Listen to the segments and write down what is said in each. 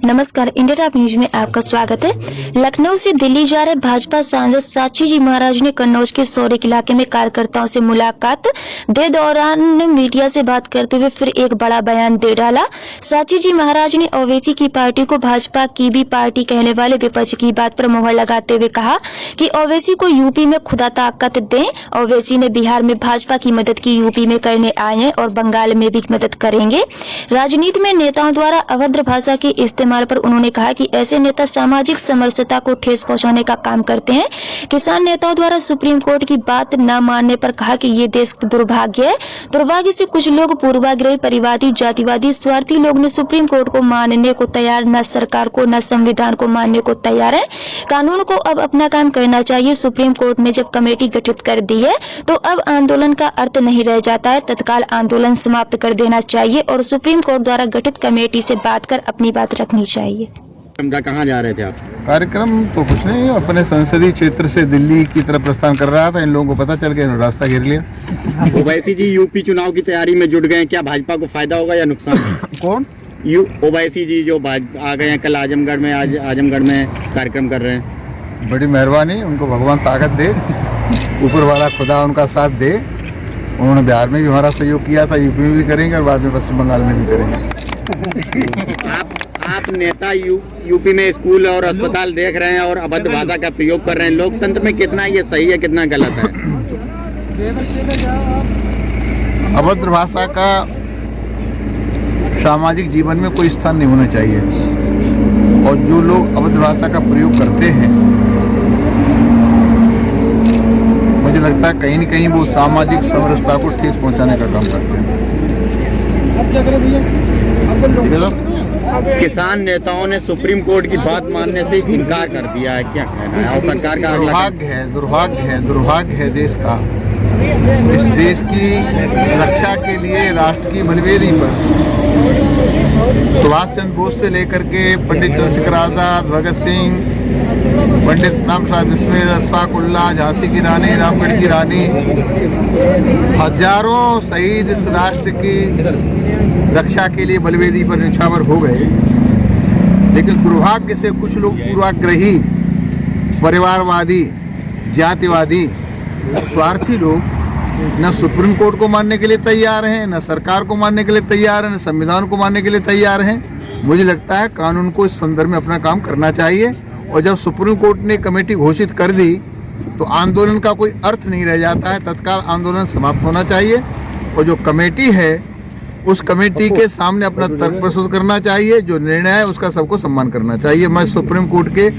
नमस्कार, India top news में आपका स्वागत है। लखनऊ से दिल्ली जा रहे भाजपा सांसद साची जी महाराज ने कन्नौज के सौरिक इलाके में कार्यकर्ताओं से मुलाकात दे दौरान मीडिया से बात करते हुए फिर एक बड़ा बयान दे डाला। साची जी महाराज ने ओवैसी की पार्टी को भाजपा की भी पार्टी कहने वाले विपक्ष की बात पर मुहर लगाते हुए कहा कि ओवैसी को यूपी में खुदा ताकत दें। ओवैसी ने बिहार में भाजपा की मदद की, यूपी में करने आए हैं और बंगाल में भी मदद करेंगे। राजनीति में नेताओं द्वारा अभद्र भाषा के इस्तेमाल पर उन्होंने कहा कि ऐसे नेता सामाजिक समरसता को ठेस पहुंचाने का काम करते हैं। किसान नेताओं द्वारा सुप्रीम कोर्ट की बात न मानने पर कहा कि ये देश दुर्भाग्य है। दुर्भाग्य से कुछ लोग पूर्वाग्रही, परिवादी, जातिवादी, स्वार्थी लोग ने सुप्रीम कोर्ट को मानने को तैयार, न सरकार को न संविधान को मानने को तैयार है। कानून को अब अपना काम करना चाहिए। सुप्रीम कोर्ट ने जब कमेटी गठित कर दी है तो अब आंदोलन का अर्थ नहीं रह जाता है। तत्काल आंदोलन समाप्त कर देना चाहिए और सुप्रीम कोर्ट द्वारा गठित कमेटी से बात कर अपनी बात रखनी चाहिए। कहाँ जा रहे थे आप? कार्यक्रम तो कुछ नहीं, अपने संसदीय क्षेत्र से दिल्ली की तरफ प्रस्थान कर रहा था। इन लोगों को पता चल गया, रास्ता घेर लिया। ओवैसी जी यूपी चुनाव की तैयारी में जुट गए, क्या भाजपा को फायदा होगा या नुकसान? कौन? ओवैसी जी जो आ गए हैं कल आजमगढ़ में, आज आजमगढ़ में कार्यक्रम कर रहे हैं। बड़ी मेहरबानी, उनको भगवान ताकत दे, ऊपर वाला खुदा उनका साथ दे। उन्होंने बिहार में भी हमारा सहयोग किया था, यूपी में भी करेंगे और बाद में पश्चिम बंगाल में भी करेंगे। आप नेता यूपी में स्कूल और अस्पताल देख रहे हैं और अभद्र भाषा का प्रयोग कर रहे हैं। लोकतंत्र में कितना ये सही है, कितना गलत है? अभद्र भाषा का सामाजिक जीवन में कोई स्थान नहीं होना चाहिए और जो लोग अभद्र भाषा का प्रयोग करते हैं, मुझे लगता है कहीं न कहीं वो सामाजिक समरसता को ठेस पहुंचाने का काम करते हैं। ठीक है सर? किसान नेताओं ने सुप्रीम कोर्ट की बात मानने से इनकार कर दिया है, क्या कहना है? और सरकार का दुर्भाग्य है देश का। इस देश की रक्षा के लिए राष्ट्र की बलिवेदी पर सुभाष चंद्र बोस से लेकर के पंडित चंद्रशेखर आजाद, भगत सिंह, पंडित रामप्रसाद बिस्मिल, अशफाक उल्लाह, झांसी की रानी, रामगढ़ की रानी, हजारों शहीद इस राष्ट्र की रक्षा के लिए बलिवेदी पर न्यौछावर हो गए। लेकिन दुर्भाग्य से कुछ लोग पूर्वाग्रही, परिवारवादी, जातिवादी, स्वार्थी लोग न सुप्रीम कोर्ट को मानने के लिए तैयार हैं, न सरकार को मानने के लिए तैयार हैं, न संविधान को मानने के लिए तैयार हैं। मुझे लगता है कानून को इस संदर्भ में अपना काम करना चाहिए और जब सुप्रीम कोर्ट ने कमेटी घोषित कर दी तो आंदोलन का कोई अर्थ नहीं रह जाता है। तत्काल आंदोलन समाप्त होना चाहिए और जो कमेटी है उस कमेटी के सामने अपना तर्क प्रस्तुत करना चाहिए। जो निर्णय है उसका सबको सम्मान करना चाहिए। मैं सुप्रीम कोर्ट के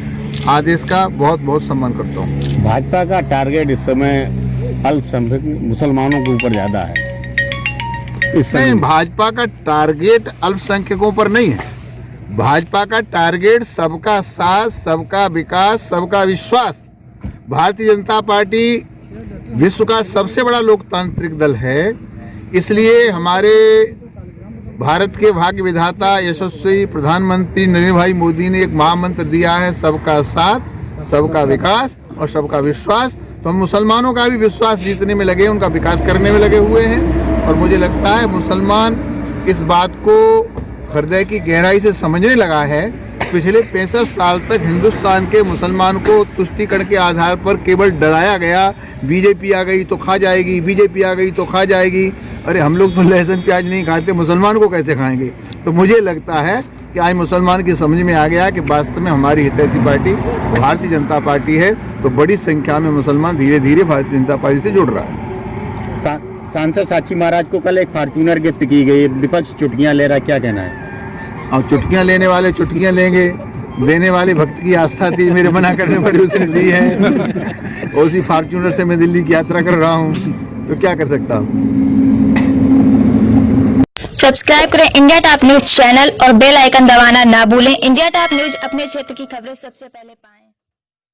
आदेश का बहुत बहुत सम्मान करता हूँ। भाजपा का टारगेट इस समय अल्पसंख्यक मुसलमानों के ऊपर ज्यादा है। नहीं, भाजपा का टारगेट अल्पसंख्यकों पर नहीं है। भाजपा का टारगेट सबका साथ, सबका विकास, सबका विश्वास। भारतीय जनता पार्टी विश्व का सबसे बड़ा लोकतांत्रिक दल है, इसलिए हमारे भारत के भाग्य विधाता यशस्वी प्रधानमंत्री नरेंद्र भाई मोदी ने एक महामंत्र दिया है, सबका साथ, सबका विकास और सबका विश्वास। तो हम मुसलमानों का भी विश्वास जीतने में लगे, उनका विकास करने में लगे हुए हैं और मुझे लगता है मुसलमान इस बात को हृदय की गहराई से समझने लगा है। पिछले 65 साल तक हिंदुस्तान के मुसलमान को तुष्टीकरण के आधार पर केवल डराया गया। बीजेपी आ गई तो खा जाएगी, बीजेपी आ गई तो खा जाएगी। अरे हम लोग तो लहसुन प्याज नहीं खाते, मुसलमान को कैसे खाएंगे? तो मुझे लगता है कि आज मुसलमान की समझ में आ गया कि वास्तव में हमारी हितैषी पार्टी भारतीय जनता पार्टी है। तो बड़ी संख्या में मुसलमान धीरे धीरे भारतीय जनता पार्टी से जुड़ रहा है। सांसद साची महाराज को कल एक फॉर्च्यूनर गिफ्ट की गई, विपक्ष चुटकियां ले रहा, क्या कहना है? और चुटकियां लेने वाले चुटकियां लेंगे, देने वाले भक्त की आस्था थी, मेरे मना करने पर उसने दी है। उसी फॉर्च्यूनर से मैं दिल्ली की यात्रा कर रहा हूँ, तो क्या कर सकता हूँ। सब्सक्राइब करें इंडिया टॉप न्यूज चैनल और बेल आइकन दबाना ना भूलें। इंडिया टॉप न्यूज अपने क्षेत्र की खबरें सबसे पहले पाएं।